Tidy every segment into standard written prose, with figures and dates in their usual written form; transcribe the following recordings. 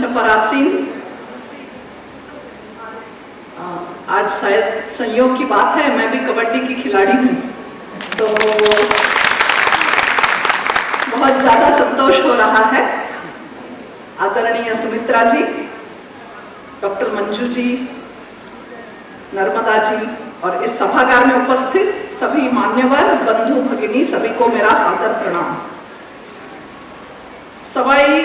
पर आसीन, आज शायद संयोग की बात है, मैं भी कबड्डी की खिलाड़ी हूँ, तो बहुत ज़्यादा संतोष हो रहा है। आदरणीय सुमित्रा जी, डॉक्टर मंजू जी, नर्मदा जी और इस सभागार में उपस्थित सभी मान्यवर बंधु भगिनी, सभी को मेरा सादर प्रणाम। सवाई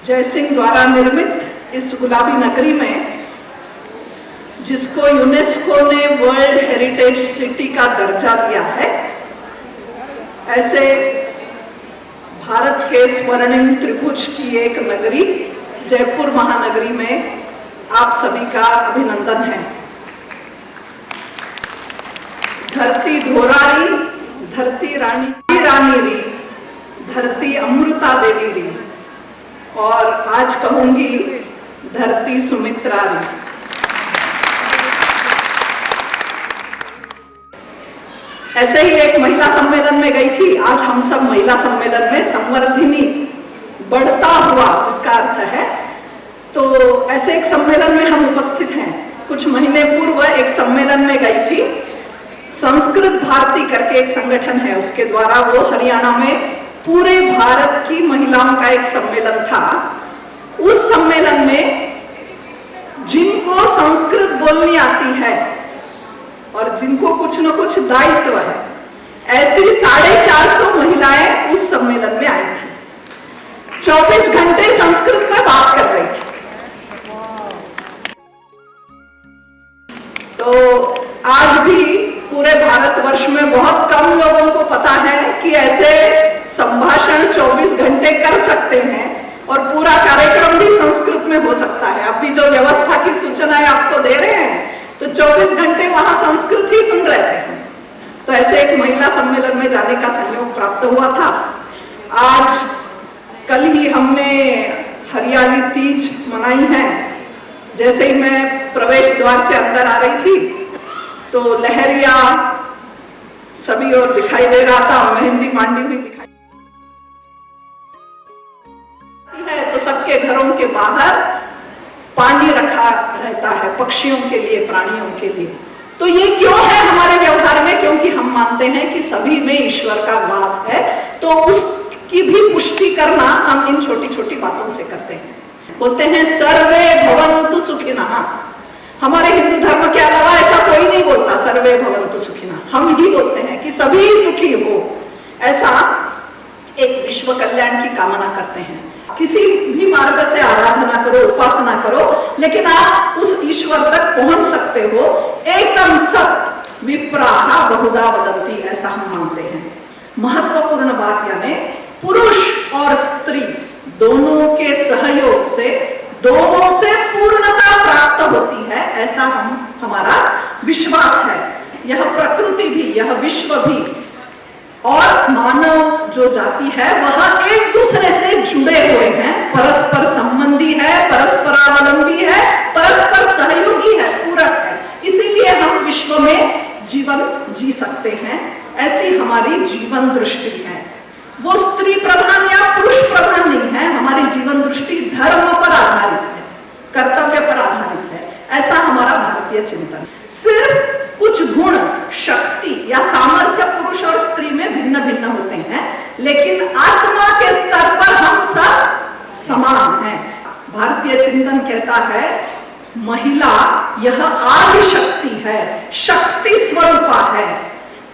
जयसिंह द्वारा निर्मित इस गुलाबी नगरी में, जिसको यूनेस्को ने वर्ल्ड हेरिटेज सिटी का दर्जा दिया है, ऐसे भारत के स्वर्णिम त्रिभुज की एक नगरी जयपुर महानगरी में आप सभी का अभिनंदन है। धरती धोरारी, धरती रानी रानी री, धरती अमृता देवी री, और आज कहूंगी धरती सुमित्रा री। ऐसे ही एक महिला सम्मेलन में गई थी। आज हम सब महिला सम्मेलन में संवर्धिनी, बढ़ता हुआ जिसका अर्थ है, तो ऐसे एक सम्मेलन में हम उपस्थित हैं। कुछ महीने पूर्व एक सम्मेलन में गई थी, संस्कृत भारती करके एक संगठन है, उसके द्वारा वो हरियाणा में पूरे भारत की महिलाओं का एक सम्मेलन था। उस सम्मेलन में जिनको संस्कृत बोलनी आती है और जिनको कुछ न कुछ दायित्व है, ऐसी 450 महिलाएं उस सम्मेलन में आई थी। 24 घंटे संस्कृत में बात कर रही थी। तो आज भी पूरे भारतवर्ष में बहुत कम लोगों को पता है कि ऐसे संभाषण 24 घंटे कर सकते हैं और पूरा कार्यक्रम भी संस्कृत में हो सकता है। अभी जो व्यवस्था की सूचनाएं आपको दे रहे हैं, तो 24 घंटे वहां संस्कृत ही सुन रहे थे। तो ऐसे एक महिला सम्मेलन में जाने का सहयोग प्राप्त हुआ था। आज कल ही हमने हरियाली तीज मनाई है। जैसे ही मैं प्रवेश द्वार से अंदर आ रही थी, तो लहरिया सभी ओर दिखाई दे रहा था, मेहंदी मांडी हुई दिखाई है। तो सबके घरों के बाहर पानी रखा रहता है पक्षियों के लिए, प्राणियों के लिए। तो ये क्यों है हमारे व्यवहार में? क्योंकि हम मानते हैं कि सभी में ईश्वर का वास है, तो उसकी भी पुष्टि करना हम इन छोटी छोटी बातों से करते हैं। बोलते हैं सर्वे भवन्तु सुखिनः। हमारे हिंदू धर्म के अलावा ऐसा कोई नहीं बोलता सर्वे भवन्तु सुखिनः, हम ही बोलते हैं कि सभी सुखी हो। ऐसा एक विश्व कल्याण की कामना करते हैं। किसी भी मार्ग से आराधना करो, उपासना करो, लेकिन आप उस ईश्वर तक पहुंच सकते हो। एकम सत विप्राः बहुधा वदन्ति, ऐसा हम मानते हैं। महत्वपूर्ण बात यानी पुरुष और स्त्री दोनों के सहयोग से, दोनों से पूर्णता प्राप्त होती है, ऐसा हमारा विश्वास है। यह प्रकृति भी, यह विश्व भी और मानव जो जाति है, वह एक दूसरे से जुड़े हुए हैं, परस्पर संबंधी है, परस्परावलंबी है, परस्पर सहयोगी है, पूरक है। इसीलिए हम विश्व में जीवन जी सकते हैं। ऐसी हमारी जीवन दृष्टि है। वो स्त्री प्रधान या पुरुष प्रधान नहीं है। हमारी जीवन दृष्टि धर्म पर आधारित है, कर्तव्य पर आधारित है। ऐसा हमारा भारतीय चिंतन। सिर्फ कुछ गुण, शक्ति या सामर्थ्य पुरुष और स्त्री में भिन्न भिन्न होते हैं, लेकिन आत्मा के स्तर पर हम सब समान हैं। भारतीय चिंतन कहता है महिला यह आदि शक्ति है, शक्ति स्वरूपा है।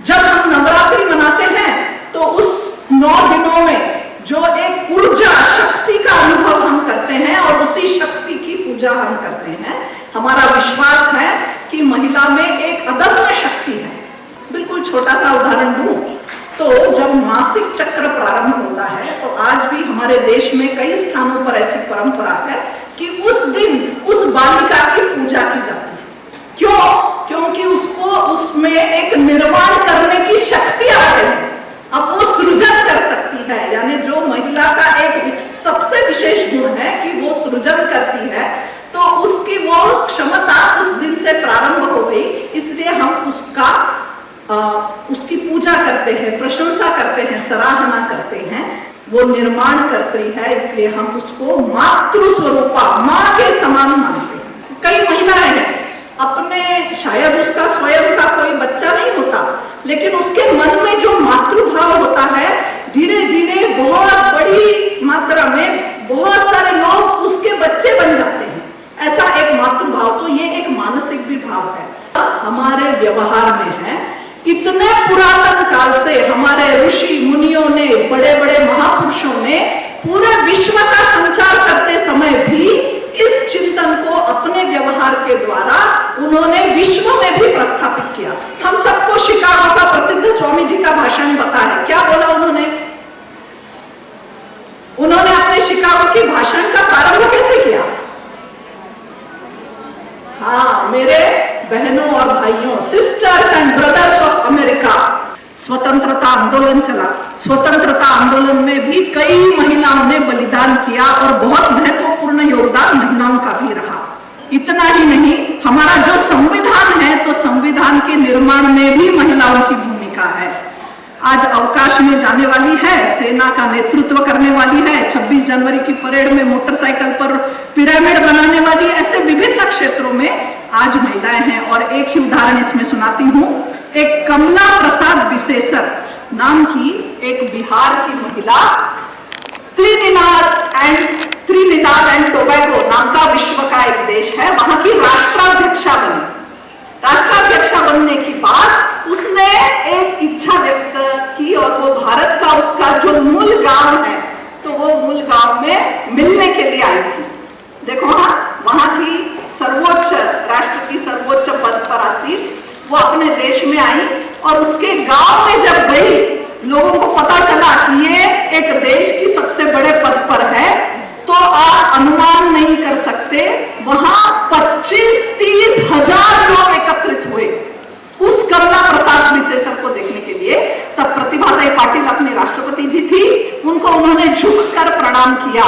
जब हम नवरात्रि मनाते हैं तो उस 9 दिनों में जो एक ऊर्जा, शक्ति का अनुभव हम करते हैं और उसी शक्ति की पूजा हम करते हैं। हमारा विश्वास है कि महिला में एक अदम्य शक्ति है। बिल्कुल छोटा सा उदाहरण दूं तो जब मासिक चक्र प्रारंभ होता है, तो आज भी हमारे देश में कई स्थानों पर ऐसी परंपरा है कि उस दिन उस बालिका की पूजा की जाती है। क्यों? क्योंकि उसको उसमें एक निर्माण करने की शक्ति आ गई है। अब वो सृजन कर सकती है, यानी जो महिला का एक सबसे विशेष गुण है कि वो सृजन करती है, तो उसकी वो क्षमता उस दिन से प्रारंभ हो गई। इसलिए हम उसकी पूजा करते हैं, प्रशंसा करते हैं, सराहना करते हैं। वो निर्माण करती है, इसलिए हम उसको मातृ स्वरूपा, माँ के समान मानते हैं। कई महिलाएं हैं, अपने शायद उसका स्वयं का कोई बच्चा नहीं होता, लेकिन उसके मन में जो मातृभाव होता है, धीरे धीरे बहुत बड़ी मात्रा में बहुत सारे लोग उसके बच्चे बन जाते हैं। ऐसा एक मातृभाव, तो ये एक मानसिक भी भाव है, हमारे व्यवहार में है। इतने पुरातन काल से हमारे ऋषि मुनियों ने, बड़े बड़े महापुरुषों ने पूरे विश्व का संचार करते समय भी इस चिंतन को अपने व्यवहार के द्वारा उन्होंने विश्व में भी प्रस्थापित किया। हम सबको शिकागो का प्रसिद्ध स्वामी जी का भाषण पता है। क्या बोला उन्होंने? उन्होंने अपने शिकागो के भाषण का प्रारंभ कैसे किया? हाँ, मेरे बहनों और भाइयों, sisters and brothers of America, स्वतंत्रता आंदोलन चला। स्वतंत्रता आंदोलन में भी कई महिलाओं ने बलिदान किया और बहुत महत्वपूर्ण योगदान महिलाओं का भी रहा। इतना ही नहीं, हमारा जो संविधान है, तो संविधान के निर्माण में भी महिलाओं की भूमिका है। आज अवकाश में जाने वाली है, सेना का नेतृत्व करने वाली है, 26 जनवरी की परेड में मोटरसाइकिल पर पिरामिड बनाने वाली, ऐसे विभिन्न क्षेत्रों में आज महिलाएं हैं। और एक ही उदाहरण इसमें सुनाती हूँ। एक कमला प्रसाद विशेषर नाम की एक बिहार की महिला, त्रिनिदाद एंड टोबैगो नाम का विश्व का एक देश है, वहां की राष्ट्राध्यक्षा बनी। राष्ट्राध्यक्षा बनने के बाद उसने एक इच्छा व्यक्त की और वो भारत का उसका जो मूल गांव है, तो वो मूल गांव में मिलने के लिए आई थी। देखो, हाँ, वहां की सर्वोच्च, राष्ट्र की सर्वोच्च पद पर आसीन वो अपने देश में आई और उसके गांव में जब गई, लोगों को पता चला कि ये एक देश की सबसे बड़े पद पर है, तो आप अनुमान नहीं कर सकते, वहां 25-30 हजार लोग एकत्रित हुए उस कमला प्रसाद विशेषर को देखने के लिए। तब प्रतिभाताई पाटिल अपनी राष्ट्रपति जी थी, उनको उन्होंने झुककर प्रणाम किया,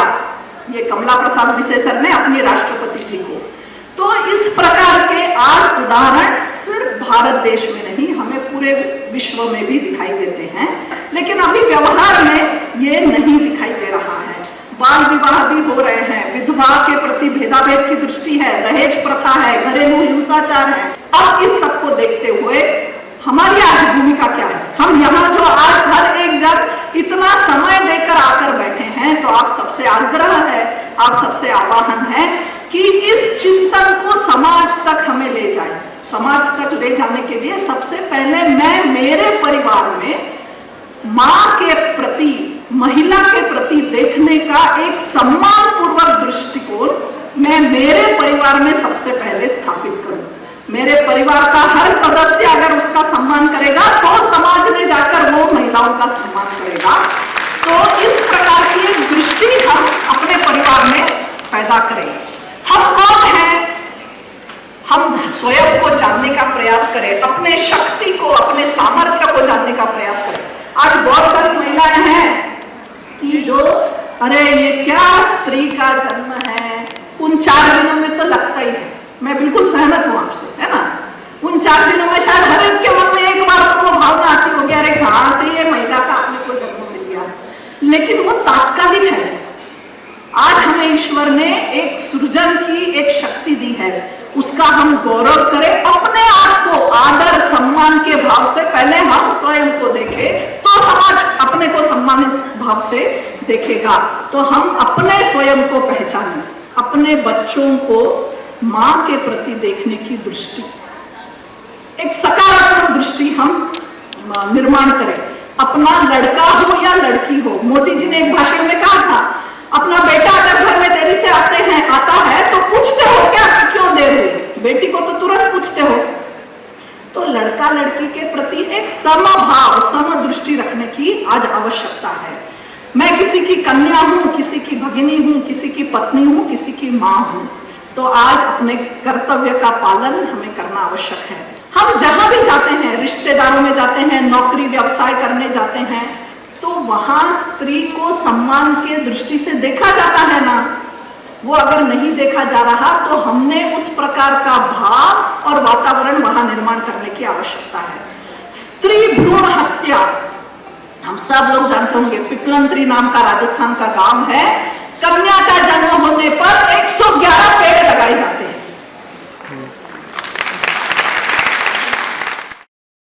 ये कमला प्रसाद विशेषर ने अपनी राष्ट्रपति जी को। तो इस प्रकार के आज उदाहरण सिर्फ भारत देश में नहीं, हमें पूरे विश्व में भी दिखाई देते हैं, लेकिन अभी व्यवहार में ये नहीं दिखाई दे रहा है। बाल विवाह भी हो रहे हैं, विधवा के प्रति भेदाभेद की दृष्टि है, दहेज प्रथा है, घरेलू हिंसाचार है। अब इस सब को देखते हुए हमारी आज भूमिका क्या है? हम यहाँ जो आज हर एक जन इतना समय देकर आकर बैठे हैं, तो आप सबसे आग्रह है, आप सबसे आह्वान है कि इस चिंतन को समाज तक हमें ले जाए। समाज तक ले जाने के लिए सबसे पहले मैं मेरे परिवार में माँ के प्रति, महिला के प्रति देखने का एक सम्मान पूर्वक दृष्टिकोण मैं मेरे परिवार में सबसे पहले स्थापित करूं। मेरे परिवार का हर सदस्य अगर उसका सम्मान करेगा, तो समाज में जाकर वो महिलाओं का सम्मान करेगा। तो इस प्रकार की एक दृष्टि हम अपने परिवार में पैदा करें। हम कौन हैं? हम स्वयं को जानने का प्रयास करें, अपने शक्ति को, अपने सामर्थ्य को जानने का प्रयास करें। आज बहुत सारी महिलाएं हैं कि जो, अरे ये क्या स्त्री का जन्म है, उन 4 दिनों में तो लगता ही है। मैं बिल्कुल सहमत हूं आपसे, है ना? उन 4 दिनों में शायद हर एक के मन में एक बार तो वो भावना आती होगी, अरे कहां से ये महिला का अपने को जन्म मिल गया, लेकिन वो तात्कालिक है। आज हमें ईश्वर ने एक सृजन की एक शक्ति दी है, उसका हम गौरव करें, अपने आप को आदर सम्मान के भाव से पहले हम स्वयं को देखें, तो समाज अपने को सम्मानित भाव से देखेगा। तो हम अपने स्वयं को पहचानें, अपने बच्चों को माँ के प्रति देखने की दृष्टि, एक सकारात्मक दृष्टि हम निर्माण करें। अपना लड़का हो या लड़की हो, मोदी जी ने एक भाषण में कहा था, अपना बेटा अगर घर में देरी से आता है तो पूछते हो क्या क्यों देर हुई? बेटी को तो तुरंत पूछते हो। तो लड़का लड़की के प्रति एक समभाव, समदृष्टि रखने की आज आवश्यकता है। मैं किसी की कन्या हूं, किसी की भगिनी हूं, किसी की पत्नी हूं, किसी की माँ हूं, तो आज अपने कर्तव्य का पालन हमें करना आवश्यक है। हम जहां भी जाते हैं, रिश्तेदारों में जाते हैं, नौकरी व्यवसाय करने जाते हैं, तो वहां स्त्री को सम्मान के दृष्टि से देखा जाता है ना? वो अगर नहीं देखा जा रहा, तो हमने उस प्रकार का भाव और वातावरण वहां निर्माण करने की आवश्यकता है। स्त्री भ्रूण हत्या, हम सब लोग जानते होंगे, पिपलंत्री नाम का राजस्थान का गांव है। कन्या का जन्म होने पर